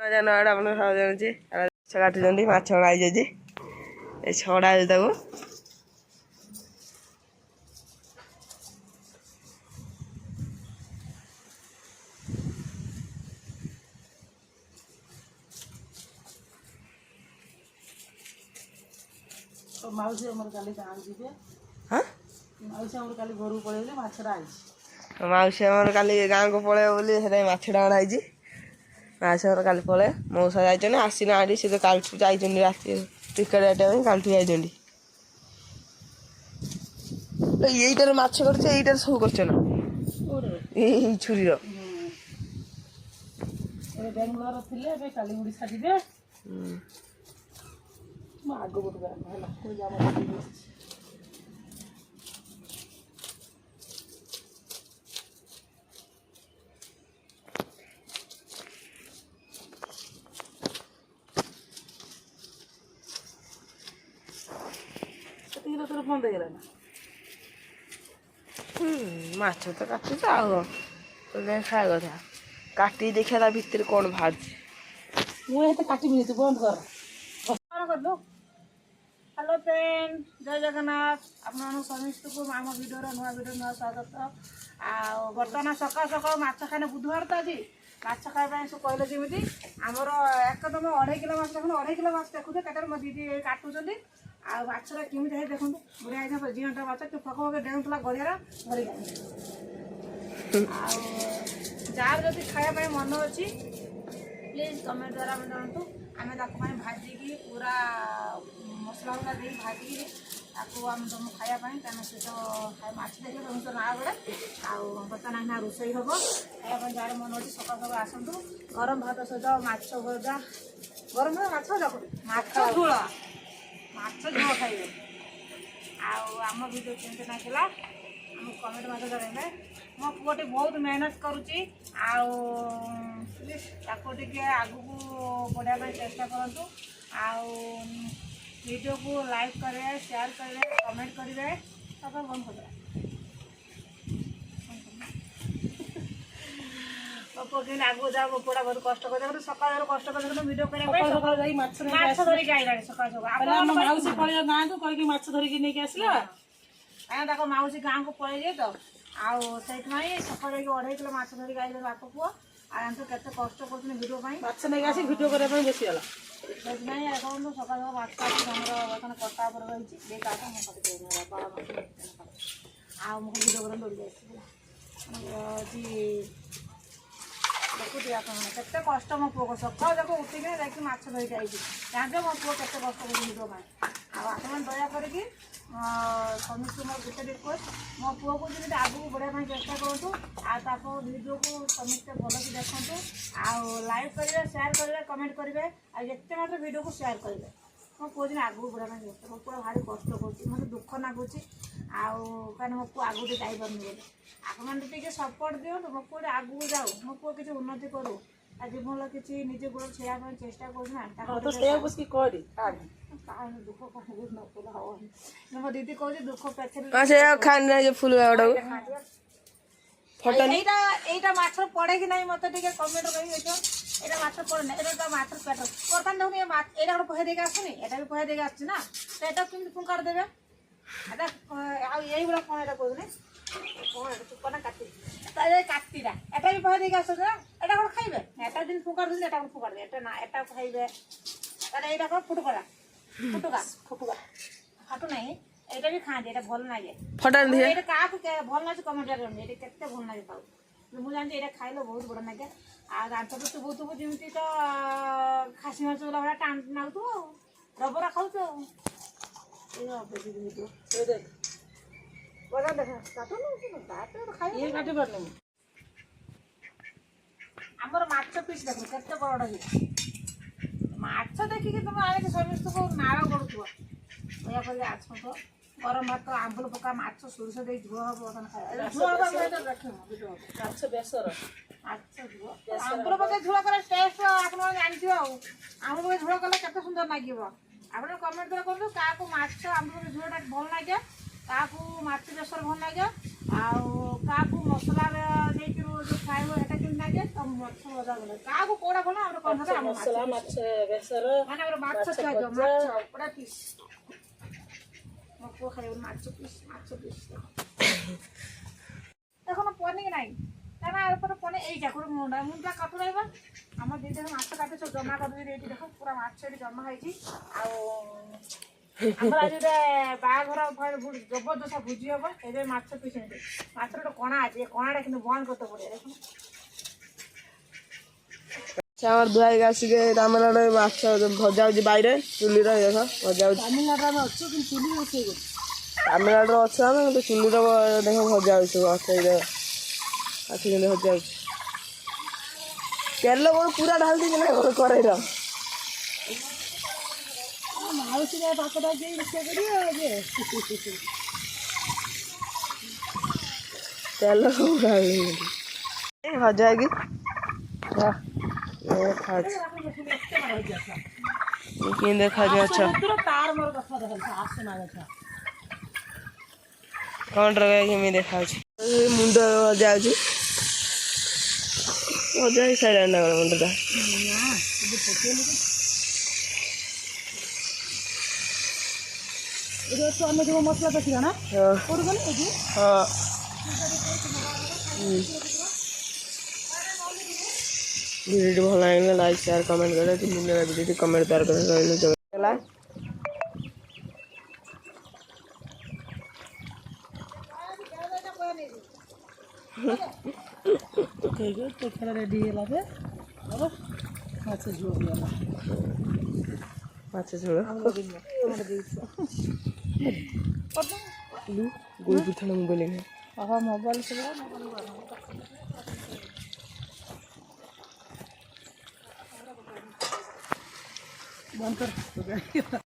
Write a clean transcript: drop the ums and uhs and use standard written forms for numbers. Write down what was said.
ଜାନୁଆଟା ଆପଣ ସବୁ ଜାଣୁଛି ମାଛ କାଟୁଛନ୍ତି ମାଛ ଛଡ଼ା ହେଇଯାଇଛି ଏ ଛଡ଼ା ହେଉଛି ତାକୁ ମାଉସୀ ଆମର କାଲି ଗାଁ ଯିବେ ମାଉସୀ ଆମର କାଲି ଘରକୁ ପଳେଇଲେ ମାଛଟା ଆଇଛି ମାଉସୀ ଆମର କାଲି ଗାଁକୁ ପଳେଇବ ବୋଲି ସେଥିପାଇଁ ମାଛଟା ଅଣା ହେଇଛି ମାଉସୀ ଆମର କାଲି ପଳେଇ ମଉସା ଯାଇଛନ୍ତି ଆସିନାହାନ୍ତି ସେ ତ କାଲିଠୁ ଯାଇଛନ୍ତି ରାତି ଟିକେଟ୍ କାଟିବା ପାଇଁ କାଲିଠୁ ଯାଇଛନ୍ତି ଏଇଟାରେ ମାଛ କରୁଛ ଏଇଟାରେ ସବୁ କରୁଛ ନା ଏଇ ଛୁରୀର ବେଙ୍ଗଲୋର ଥିଲେ ଏବେ କାଲି ଓଡ଼ିଶା ଯିବେ ମୁଁ ଆଗ ଗୋଟେ ହେଲା ସେତିକି ତୋର ବନ୍ଦ ହେଇଗଲା ନା ମାଛ ତ କାଟୁଛ ଆଉ କ'ଣ ଖାଇବା କଥା କାଟିକି ଦେଖିବା ତା ଭିତରେ କ'ଣ ବାହାରୁଛି ମୁଁ ଏତେ କାଟିବିନି ତୁ ବନ୍ଦ କର କରିଲୁ ହ୍ୟାଲୋ ଫ୍ରେଣ୍ଡ ଜୟ ଜଗନ୍ନାଥ ଆପଣମାନଙ୍କୁ ସମସ୍ତଙ୍କୁ ଆମ ଭିଡ଼ିଓର ନୂଆ ସ୍ୱାଗତ ଆଉ ବର୍ତ୍ତମାନ ସକାଳୁ ସକାଳୁ ମାଛ ଖାଇଲେ ବୁଧବାର ତ ଆଜି ମାଛ ଖାଇବା ପାଇଁ ସବୁ କହିଲେ ଯେମିତି ଆମର ଏକଦମ 2.5 କିଲୋ ମାଛ ଦେଖନ୍ତୁ 2.5 କିଲୋ ମାଛ ଦେଖୁଛୁ କେତେବେଳେ ମୋ ଦିଦି କାଟୁଛନ୍ତି ଆଉ ମାଛଟା କେମିତି ହେଇ ଦେଖନ୍ତୁ ବଢ଼ିଆ ହେଇଥିବ ଜିଅନ୍ତା ମାଛ ଟିକେ ଫକ ଫକ ଡେଉଁଥିଲା ଗଡ଼ିଆର ଧରି ଆଉ ଯାହାର ଯଦି ଖାଇବା ପାଇଁ ମନ ଅଛି ପ୍ଲିଜ୍ କମେଣ୍ଟ ଦ୍ୱାରା ଆମେ ଜଣାନ୍ତୁ ଆମେ ତାକୁ ପାଇଁ ଭାଜିକି ପୁରା ମସଲା ଗୁଣ୍ଡ ଦେଇ ଭାଜିକି ତାକୁ ଆମେ ଦେବୁ ଖାଇବା ପାଇଁ କାରଣ ସେ ତ ମାଛ ଦେଖିଲେ ତମେ ତ ନାଳ ବେଳେ ଆଉ ବର୍ତ୍ତମାନ ନା ରୋଷେଇ ହେବ ଖାଇବା ପାଇଁ ଯାହାର ମନ ଅଛି ସକାଳୁ ସକାଳୁ ଆସନ୍ତୁ ଗରମ ଭାତ ସହିତ ମାଛ ଭଜା ଗରମ ଭାତ ମାଛ ଭଜା ମାଛ ଝୋଳ ଖାଇବେ ଆଉ ଆମ ଭିଡ଼ିଓ କେମିତି ନାଗିଲା ଆମକୁ କମେଣ୍ଟ ମଧ୍ୟ ଜଣାଇବେ ମୋ ପୁଅଟି ବହୁତ ମେହନତ କରୁଛି ଆଉ ତାକୁ ଟିକେ ଆଗକୁ ବଢ଼ିବା ପାଇଁ ଚେଷ୍ଟା କରନ୍ତୁ ଆଉ ଭିଡ଼ିଓକୁ ଲାଇକ୍ କରିବେ ସେୟାର କରିବେ କମେଣ୍ଟ କରିବେ ତାପରେ ବନ୍ଦ କରିବେ ମୋ ପୁଅ କେମିତି ଆଗକୁ ଯାଅ ମୋ ପୁଅଟା ବହୁତ କଷ୍ଟ କରିବେ ସକାଳୁ କଷ୍ଟ କରି ଭିଡ଼ିଓ କରିବା ପାଇଁ ସକାଳୁ ଯାଇ ମାଛ ଧରିକି ଆଇଲାଣି ସକାଳୁ ସକାଳୁ ମାଉସୀ ପଳେଇବ ଗାଁକୁ କହିକି ମାଛ ଧରିକି ନେଇକି ଆସିଲା ଆଜ୍ଞା ତାଙ୍କ ମାଉସୀ ଗାଁକୁ ପଳେଇଯାଏ ତ ଆଉ ସେଇଥିପାଇଁ ସକାଳୁ ଯାଇକି 2.5 କିଲୋ ମାଛ ଧରିକି ଆଇଲେ ବାପ ପୁଅ ଆଉ ଆମେ ତ କେତେ କଷ୍ଟ କରୁଛନ୍ତି ଭିଡ଼ିଓ ପାଇଁ ମାଛ ନେଇକି ଆସି ଭିଡ଼ିଓ କରିବା ପାଇଁ ବସିଗଲା ସେଥିପାଇଁ ଦେଖନ୍ତୁ ସକାଳୁ ମାଛ ଆସି ଆମର ବର୍ତ୍ତମାନ କଟା ଉପରେ ରହିଛି ଦେଇ କାଟ ମୁଁ କାଟି ଆଉ ମୁଁ ଭିଡ଼ିଓ କରିବା ଦୌଡ଼ିକି ଆସିବି ହେଉଛି ଦେଖୁଛି ଆପଣମାନେ କେତେ କଷ୍ଟ ମୋ ପୁଅ ସକାଳୁ ଯାକ ଉଠିକି ଯାଇକି ମାଛ ଧରିକି ଆଇଛି ଜାଣିଛ ମୋ ପୁଅ କେତେ କଷ୍ଟ କରୁଛି ଭିଡ଼ିଓ ପାଇଁ ଆଉ ଆପଣମାନେ ଦୟା କରିକି ସମସ୍ତଙ୍କୁ ମୋର ଗୋଟେ ରିକ୍ୱେଷ୍ଟ ମୋ ପୁଅକୁ ଯେମିତି ଆଗକୁ ବଢ଼ିବା ପାଇଁ ଚେଷ୍ଟା କରନ୍ତୁ ଆଉ ତାକୁ ଭିଡ଼ିଓକୁ ସମସ୍ତେ ଭଲକି ଦେଖନ୍ତୁ ଆଉ ଲାଇକ୍ କରିବେ ସେୟାର କରିବେ କମେଣ୍ଟ କରିବେ ଆଉ ଯେତେ ମାତ୍ର ଭିଡ଼ିଓକୁ ସେୟାର କରିବେ ମୋ ପୁଅ ଯେମିତି ଆଗକୁ ବଢ଼ିବା ପାଇଁ ଚେଷ୍ଟା ମୋ ପୁଅ ଭାରି କଷ୍ଟ କରୁଛି ମୋତେ ଦୁଃଖ ଲାଗୁଛି ଆଉ କାରଣ ମୋ ପୁଅ ଆଗକୁ ଯାଇପାରୁନି ବୋଲି ଆପଣମାନେ ଟିକେ ସପୋର୍ଟ ଦିଅନ୍ତୁ ମୋ ପୁଅ ଆଗକୁ ଯାଉ ମୋ ପୁଅ କିଛି ଉନ୍ନତି କରୁ ଆଉ ଜୀବନର କିଛି ନିଜ ଗୋଡ଼ ଛିଡ଼ା ପାଇଁ ଚେଷ୍ଟା କରୁଛି ନା ଦୁଃଖ ହବନି ମୋ ଦିଦି କହୁଛି ଦୁଃଖ ଏଇଟା ମାଛ ପଡେ କି ନାହିଁ ମତେ ଟିକେ କମେଣ୍ଟ କରି ଦେଖ ଏଇଟା ମାଛ ପଡେ ନା ଏଇଟା ମାଛ ପେଟ ବର୍ତ୍ତମାନ ଦେଖୁନ ଏଇଟା ଗୋଟେ ପହେ ଦେଇକି ଆସୁନି ଏଇଟା ବି ପହେ ଦେଇକି ଆସୁଛି ନା ତ ଏଇଟା କେମିତି ଫୁଙ୍କାର ଦେବେ ଏଇଟା ଆଉ ଏଇଭଳିଆ କ'ଣ ଏଇଟା କହୁନି କ'ଣ ଚୁପନା କାଟି କାଟିଟା ଏଟା ବି ପହେ ଦେଇକି ଆସୁଛି ନା ଏଇଟା କ'ଣ ଖାଇବେ ଏଟା ଦିନ ଫୁଙ୍କାର ଦେଲେ ଏଟା କ'ଣ ଫୁଙ୍କାର ଦେବେ ଏଟା ନା ଏଟା ଖାଇବେ ତାହେଲେ ଏଇଟା କ'ଣ ଫୁଟୁକା ଫାଟୁ ନାହିଁ ଏଇଟା ବି ଖାଆନ୍ତି ଏଇଟା ଭଲ ଲାଗେ ଏଇଟା କାହାକୁ ଭଲ ଲାଗୁଛି କମେଣ୍ଟ କରନ୍ତି ଏଇଟା କେତେ ଭଲ ଲାଗେ ପାଉ ମୁଁ ଜାଣିଛି ଏଇଟା ଖାଇଲେ ବହୁତ ବଡ଼ ଲାଗେ ଆଉ ଦାନ୍ତ ତ ଚୁବୁଥିବୁ ଯେମିତି ତ ଖାସି ମାଛ ଗଲା ଭଳିଆ ଟାଣ ନାଗୁଥିବ ଆଉ ରବରା ଖାଉଛୁ ଆଉ ଆମର ମାଛ ପିସ୍ ଦେଖୁ କେତେ ବଡ଼ ହେଇଛି ମାଛ ଦେଖିକି ତୁମେ ଆଣିକି ସମସ୍ତଙ୍କୁ ନାଳ ଗଡ଼ୁଥିବ ଏଇଆ କରିକି ଆସନ୍ତୁ ଗରମ ଭାତ ଆମ୍ବୁଲ ପକା ମାଛ ସୋରିଷ ଦେଇ ଝୁଅ ହବ ମାଛ ବେସର ମାଛ ଝୁଅ ଆମ୍ବୁଲ ପକେଇ ଝୁଳ କଲେ ଟେଷ୍ଟ ଆପଣ ଜାଣିଥିବେ ଆଉ ଆମ୍ବୁଲ ପକେଇ ଝୁଳ କଲେ କେତେ ସୁନ୍ଦର ଲାଗିବ ଆପଣ କମେଣ୍ଟ କରି କରନ୍ତୁ କାହାକୁ ମାଛ ଆମ୍ବୁଲ ଝୁଳଟା ଭଲ ଲାଗେ କାହାକୁ ମାଛ ବେସର ଭଲ ଲାଗେ ଆଉ କାହାକୁ ମସଲା ଦେଇକି ଫ୍ରାଏ ଏଟା କେମିତି ଲାଗେ ତ ମାଛ ଭଜା ଗଲା କାହାକୁ କୋଉଟା ଭଲ ଆମର କଣ ହେଲା ଆମ ମସଲା ମାଛ ବେସର ମାନେ ଆମର ମାଛ ଖାଇବ ମାଛ ପୁରା ପିସ୍ ମୋ ପୁଅ ଖାଇବ ମାଛ ପିସ୍ ଦେଖୁନ ପନିକି ନାହିଁ ତାର ଉପରେ ପନି ଏଇଟା ଗୋଟେ ମୁଣ୍ଡା କାଟୁ ରହିବ ଆମର ଦୁଇଟା ମାଛ କାଟି ସବୁ ଜମା କରିଦେବି ଏଇଠି ଦେଖ ପୁରା ମାଛ ଏଠି ଜମା ହେଇଛି ଆଉ ଆମର ଆଜି ଗୋଟେ ବାହାଘର ଜବରଦସ୍ତ ଭୋଜି ହବ ଏବେ ମାଛ ପିସ୍ ନେବେ ମାଛର ଗୋଟେ କଣା ଅଛି ଏ କଣାଟା କିନ୍ତୁ ବନ୍ଦ କରତେ ପଡ଼ିବ ଦେଖୁନ ଆମର ଧୁଆଇକି ଆସିକି ତାମିଲନାଡୁ ମାଛ ଭଜା ହଉଛି বাইরে ଚୁଲିରେ ଦେଖ ଭଜା ହଉଛି ତାମିଲନାଡୁରେ ଆମେ ଅଛୁ କିନ୍ତୁ ଚୁଲି ରୋଷେଇ କରୁଛୁ ତାମିଲନାଡୁରେ ଅଛୁ ଆମେ କିନ୍ତୁ ଚୁଲିରେ ଦେଖ ଭଜା ହଉଛି ମାଛ ଆସି କିନ୍ତୁ ଭଜା ହଉଛି ତେଲ କଣ ପୁରା ଢାଳି ଦେଇଛି ନା କଣ କରେଇର ମାଉସୀ ପାଖଟା ଯାଇ ରୋଷେଇ କରିବ ଯେ ତେଲ ସବୁ ଢାଳି ଦେଇଛି ଭଜା ହେଇକି ଖାଉଛି କେମିତି ଦେଖାଯାଉଛି ମାଛ ତାର ମୋର କଥା ଦେଖାଉଛି ଆସୁନା କଥା କଣ୍ଟ୍ର କେମିତି ଦେଖାଯାଉଛି ମୁଣ୍ଡ ଭଜା ହଉଛି ଭଜା ହେଇ ସାରିଲାଣି ନା କଣ ମୁଣ୍ଡଟା ଆମେ ଯେଉଁ ମସଲା ପଶିବା ନା କୋଉଠି ଗଲେ ଏଠି ହଁ ଭିଡ଼ିଓଟି ଭଲ ଲାଗିଲା ଲାଇକ୍ ସେୟାର କମେଣ୍ଟ କରେ ଭିଡ଼ିଓଟି କମେଣ୍ଟ ସେୟାର করে ରହିଲେ ହେଲା ଖେଳ ରେଡି ହେଲା ଯେ ମାଛ ଝୋଳ ହେଲା ମାଛ ଝୋଳ ଗୋଇ ପିଠା ମୁଁ ବୋଲିନି ମୋବାଇଲ ବନ୍ଦ କର